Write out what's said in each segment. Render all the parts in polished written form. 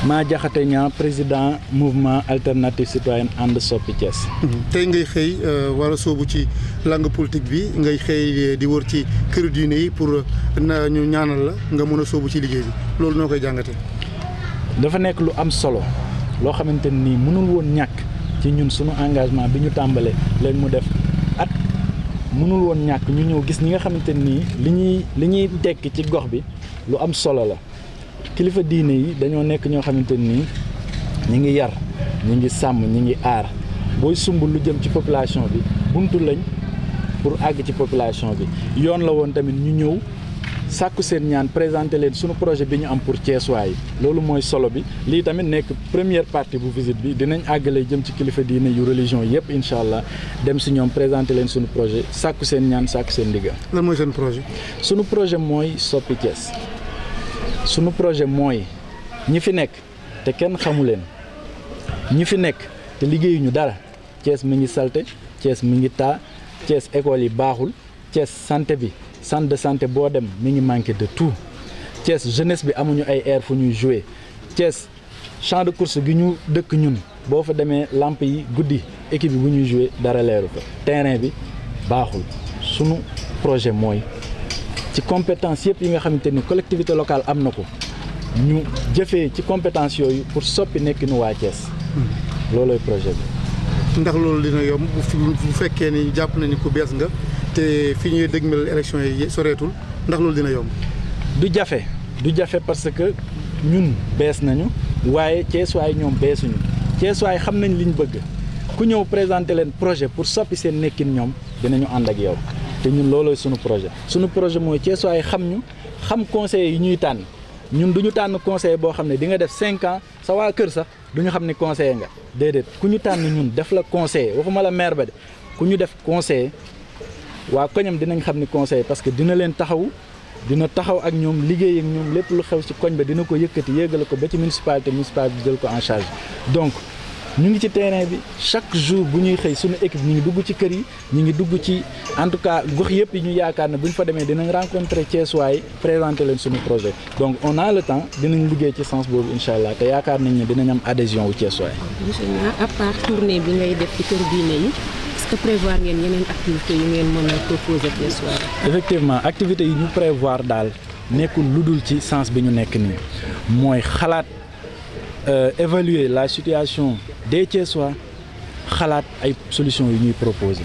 maa Diakhaté Niang président mouvement alternative citoyenne ànd soppi Thiès. tey ngay xëy war a soobu ci langue politique bi ngay xëy di wër ci këru diine yi pour ñu ñaanal la nga mën a soobu ci liggéey bi loolu noo koy jàngatee. dafa nekk lu am solo loo xamante ni mënul woon ñàkk ci ñun sunu engagement bi ñu tàmbalee léegi mu def at mënul woon ñàkk ñu ñëw gis ñi nga xamante ni li ñuy tekki ci gox bi lu am solo la. kilifa diine yi dañoo nekk ñoo xamante ni ñi ngi yar ñi ngi sàmm ñi ngi aar booy sumb lu jëm ci population bi buntu lañ pour àgg ci population bi yoon la woon tamit ñu ñëw sàkku seen ñaan présenté leen sunu projet bi ñu am pour Thiessois yi loolu mooy solo bi lii tamit nekk première partie bu visite bi dinañ àggale jëm ci kilifa diine yu religion yëpp incha allah dem si ñoom présenté leen sunu projet sàkku seen ñaan sàkku seen ndigal. lan mooy seen projet. sunu projet mooy soppi Thiès. sunu projet mooy ñi fi nekk te kenn xamu leen ñi fi nekk te liggéeyuñu dara Thiès mi ngi salte Thiès mi ngi taa Thiès école yi baaxul Thiès santé bi centre de santé boo dem mi ngi manqué de tout Thiès jeunesse bi amuñu ay air fu ñuy jouer Thiès champ de course gi ñu dëkk ñun boo fa demee lamp yi guddi équipe bi bu ñuy jouer dara leeru fa terrain bi baaxul sunu projet mooy ci compétence yëpp yi nga xamante ni collectivité locale am na ko ñu jëfee ci compétence yooyu pour soppi nekkinu waa Thiès loolooy projet bi. ndax loolu dina yomb bu fekkee ni jàpp nañu ku bees nga te fi ñuy dégmal élection yi soreetul ndax loolu dina yomb. du jafe parce que ñun bees nañu waaye Thiessois yi ñoom beesuñu Thiessois yi xam nañ liñ bëgg ku ñëw présenter leen projet pour soppi seen nekkin ñoom dinañu ànd ak yow. te ñun loolooy sunu projet mooy Thiessois yi xam ñu xam conseillers yi ñuy tànn ñun du ñu tànn conseiller boo xam ne di nga def 5 ans sa waa kër sax du ñu xam ne conseiller nga déedéet ku ñu tànn ñun def la conseiller waxuma la maire ba de ku ñu def conseiller waa koñam dinañ xam ni conseiller parce que dina leen dina taxaw ak ñoom liggéey ak ñoom lépp lu xew ci koñ ba dina ko yëkkati yéegale ko ba ci municipalité bi jël ko en charge donc. ñu ngi ci terrain bi chaque jour bu ñuy xëy suñu équipe ñu ngi dugg ci kër yi ñu ngi dugg ci en tout cas gox yëpp yi ñu yaakaar ne bu ñu fa demee dinañ rencontrer Thiessois yi présenter leen suñu projet donc on a le temps dinañ liggéey ci sens boobu incha allah te yaakaar nañ ne dinañ am adhésion wu Thiessois yi. monsieur Niang à part tournée bi ngay def ci kër diine yi est-ce que prévoir ngeen yeneen activités yu ngeen mën a proposer Thiessois yi. effectivement activités yi ñu prévoir daal nekkul lu dul ci sens bi ñu nekk nii mooy xalaat évaluer la situation des Thiessois xalaat ay solutions yu ñuy proposer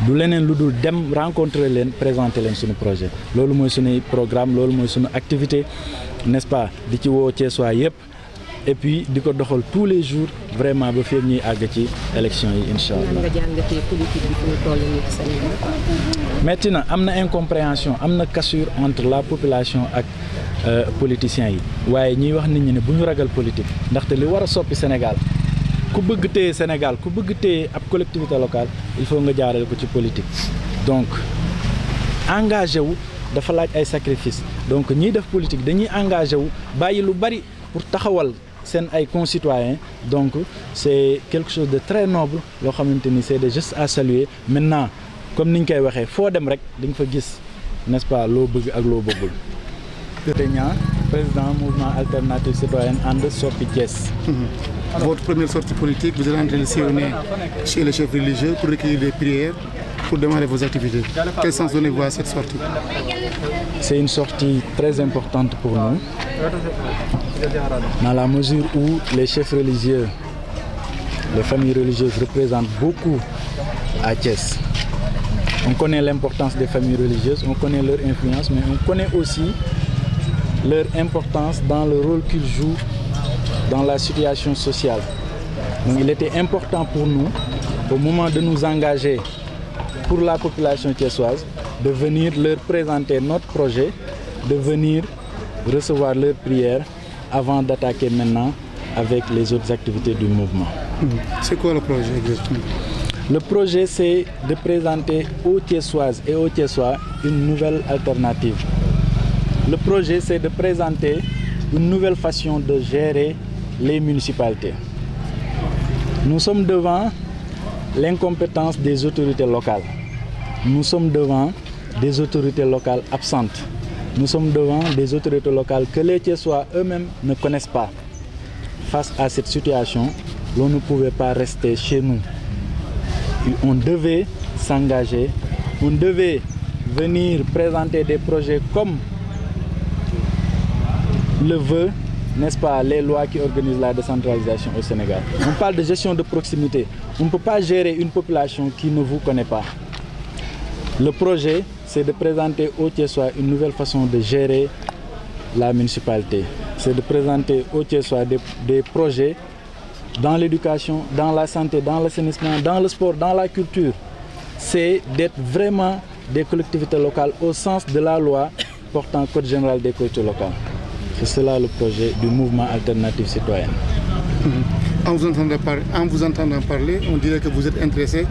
du leneen lu dul dem rencontrer leen présenter leen suñu projet loolu mooy suñuy programme loolu mooy suñu activité n'est-ce pas di ci woo Thiessois yëpp et puis di ko doxal tous les jours vraiment ba fii ñuy àgg ci élection yi incha allah. nga jàngatee politique bi fi mu toll nii ci Sénégal. metti na am na incompréhension am na cassure entre la population ak politiciens yi waaye ñuy wax nit ñi ne bu ñu ragal politique ndaxte li war a soppi Sénégal ku bëgg téye Sénégal ku bëgg téye ab collectivité locale il faut nga jaarale ko ci politique donc engagé wu dafa laaj ay sacrifice donc ñiy def politique dañuy engagé wu bàyyi lu bari pour taxawal seen ay concitoyens donc c'est quelque chose de très noble loo xamante ni c'est des gestes à saluer maintenant comme niñ koy waxee foo dem rek di nga fa gis n'est-ce pas loo bëgg ak loo bëggul. Diakhaté Niang, président mouvement alternative citoyenne ànd soppi Thiès. Votre première sortie politique, vous êtes en train de sillonner chez les chefs religieux pour recueillir des prières, pour démarrer vos activités. Quel sens donnez-vous à cette sortie? C'est une sortie très importante pour nous, dans la mesure où les chefs religieux, les familles religieuses représentent beaucoup à Thiès. On connaît l'importance des familles religieuses, on connaît leur influence, mais on connaît aussi leur importance dans le rôle qu'ils jouent dans la situation sociale. Donc il était important pour nous, au moment de nous engager pour la population thiessoise, de venir leur présenter notre projet, de venir recevoir leurs prières avant d'attaquer maintenant avec les autres activités du mouvement. C'est quoi le projet exactement? Le projet, c'est de présenter aux Thiessoises et aux Thiessois une nouvelle alternative. Le projet, c'est de présenter une nouvelle façon de gérer les municipalités. Nous sommes devant l'incompétence des autorités locales. Nous sommes devant des autorités locales absentes. Nous sommes devant des autorités locales que les Thiessois eux-mêmes ne connaissent pas. face à cette situation, l'on ne pouvait pas rester chez nous. On devait s'engager, on devait venir présenter des projets comme le veut, n'est-ce pas, les lois qui organisent la décentralisation au Sénégal. On parle de gestion de proximité. On ne peut pas gérer une population qui ne vous connaît pas. Le projet, c'est de présenter aux Thiessois une nouvelle façon de gérer la municipalité. C'est de présenter aux Thiessois des projets dans l'éducation, dans la santé, dans l'assainissement, dans le sport, dans la culture. C'est d'être vraiment des collectivités locales au sens de la loi portant Code général des collectivités locales. C'est cela le projet du mouvement alternatif citoyen. En vous entendant parler, on dirait que vous êtes intéressé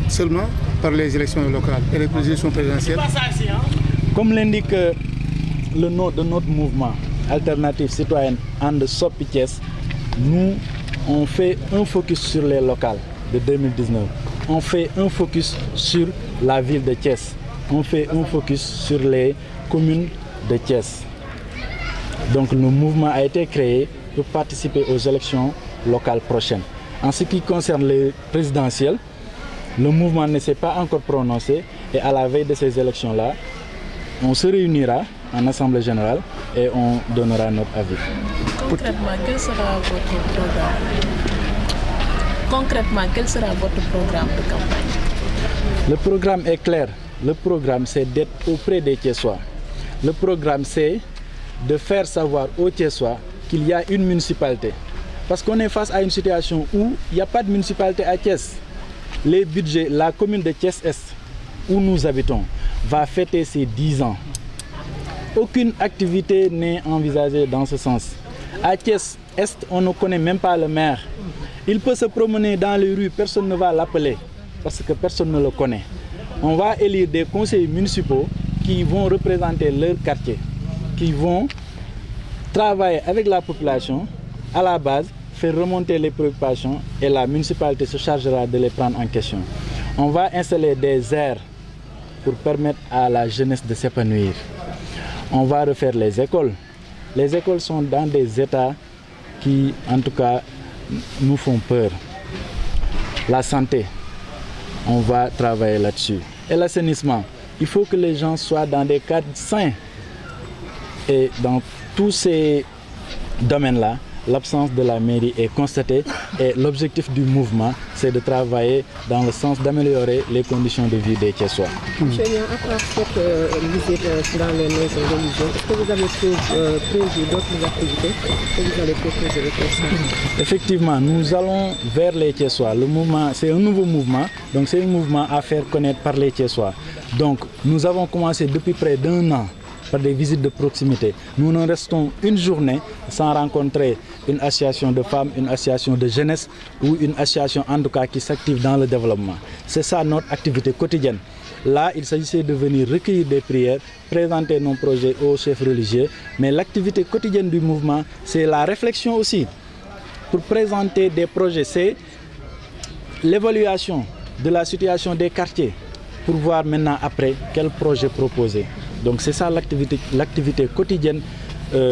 seulement par les élections locales et les élections présidentielles. Comme l'indique le nom de notre mouvement alternatif citoyen And Soppi Thiès, nous on fait un focus sur les locales de 2019. On fait un focus sur la ville de Thiès. On fait un focus sur les communes de Thiès. Donc le mouvement a été créé pour participer aux élections locales prochaines. En ce qui concerne les présidentielles, le mouvement ne s'est pas encore prononcé et à la veille de ces élections-là, on se réunira en assemblée générale et on donnera notre avis. Concrètement, quel sera votre programme? De campagne? Le programme est clair. Le programme, c'est d'être auprès des Thiessois. Le programme, c'est de faire savoir aux Thiessois qu'il y a une municipalité. Parce qu'on est face à une situation où il n'y a pas de municipalité à Thiès. Les budgets, la commune de Thiès-Est, où nous habitons, va fêter ses 10 ans. Aucune activité n'est envisagée dans ce sens. À Thiès-Est, on ne connaît même pas le maire. Il peut se promener dans les rues, personne ne va l'appeler, parce que personne ne le connaît. On va élire des conseillers municipaux qui vont représenter leur quartier, qui vont travailler avec la population à la base, faire remonter les préoccupations et la municipalité se chargera de les prendre en question. On va installer des aires pour permettre à la jeunesse de s'épanouir. On va refaire les écoles. Les écoles sont dans des états qui, en tout cas, nous font peur. La santé, on va travailler là-dessus. Et l'assainissement, il faut que les gens soient dans des cadres sains. Et dans tous ces domaines-là, l'absence de la mairie est constatée et l'objectif du mouvement, c'est de travailler dans le sens d'améliorer les conditions de vie des Thiessois. Monsieur Niang, à part cette visite dans les maisons religieuses, est-ce que vous avez prévu d'autres activités que vous allez proposer aux Thiessois? Effectivement, nous allons vers les Thiessois. Le mouvement, c'est un nouveau mouvement, donc c'est un mouvement à faire connaître par les Thiessois. Donc nous avons commencé depuis près d'1 an par des visites de proximité. Nous ne restons une journée sans rencontrer une association de femmes, une association de jeunesse ou une association en tout cas qui s'active dans le développement. C'est ça notre activité quotidienne. Là, il s'agissait de venir recueillir des prières, présenter nos projets aux chefs religieux, mais l'activité quotidienne du mouvement, c'est la réflexion aussi. Pour présenter des projets, c'est l'évaluation de la situation des quartiers pour voir maintenant après quel projet proposer. Donc c'est ça l'activité quotidienne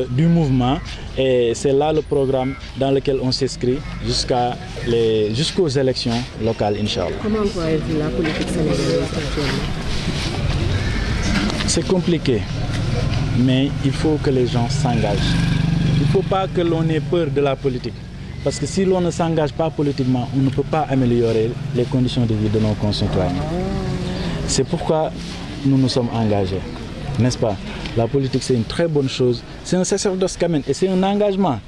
du mouvement et c'est là le programme dans lequel on s'inscrit jusqu'aux élections locales, Inch'Allah. Comment voyez-vous la politique sénégalaise actuellement? C'est compliqué, mais il faut que les gens s'engagent. Il ne faut pas que l'on ait peur de la politique. Parce que si l'on ne s'engage pas politiquement, on ne peut pas améliorer les conditions de vie de nos concitoyens. C'est pourquoi nous nous sommes engagés. N'est-ce pas? La politique, c'est une très bonne chose. C'est un sacerdoce quand même. Et c'est un engagement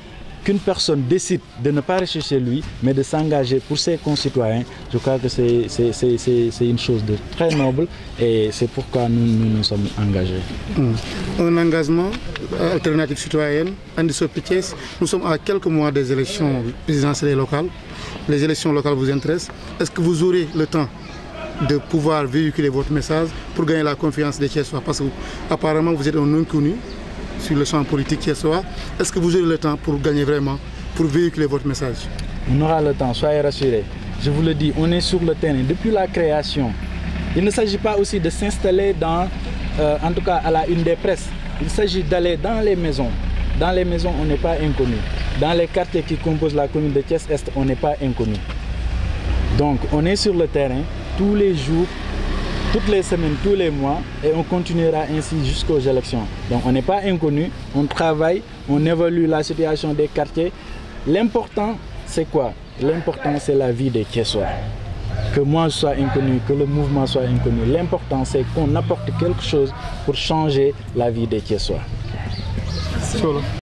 qu'une personne décide de ne pas rester chez lui, mais de s'engager pour ses concitoyens. Je crois que c'est une chose de très noble et c'est pourquoi nous nous sommes engagés. Un engagement alternatif citoyen, And Soppi Thiès. Nous sommes à quelques mois des élections présidentielles et locales. Les élections locales vous intéressent. Est-ce que vous aurez le temps de pouvoir véhiculer votre message pour gagner la confiance des Thiessois? Parce que apparemment vous êtes un inconnu sur le champ politique thiessois. Est-ce que vous aurez le temps pour gagner vraiment, pour véhiculer votre message? On aura le temps, soyez rassurés. Je vous le dis, on est sur le terrain depuis la création. Il ne s'agit pas aussi de s'installer dans, en tout cas à la une des presses. Il s'agit d'aller dans les maisons. Dans les maisons, on n'est pas inconnu. dans les quartiers qui composent la commune de Thiès-Est, on n'est pas inconnu. Donc on est sur le terrain tous les jours, toutes les semaines, tous les mois, et on continuera ainsi jusqu'aux élections. Donc on n'est pas inconnu, on travaille, on évalue la situation des quartiers. L'important, c'est quoi? L'important, c'est la vie des Thiessois. Que moi je sois inconnu, que le mouvement soit inconnu. L'important, c'est qu'on apporte quelque chose pour changer la vie des Thiessois.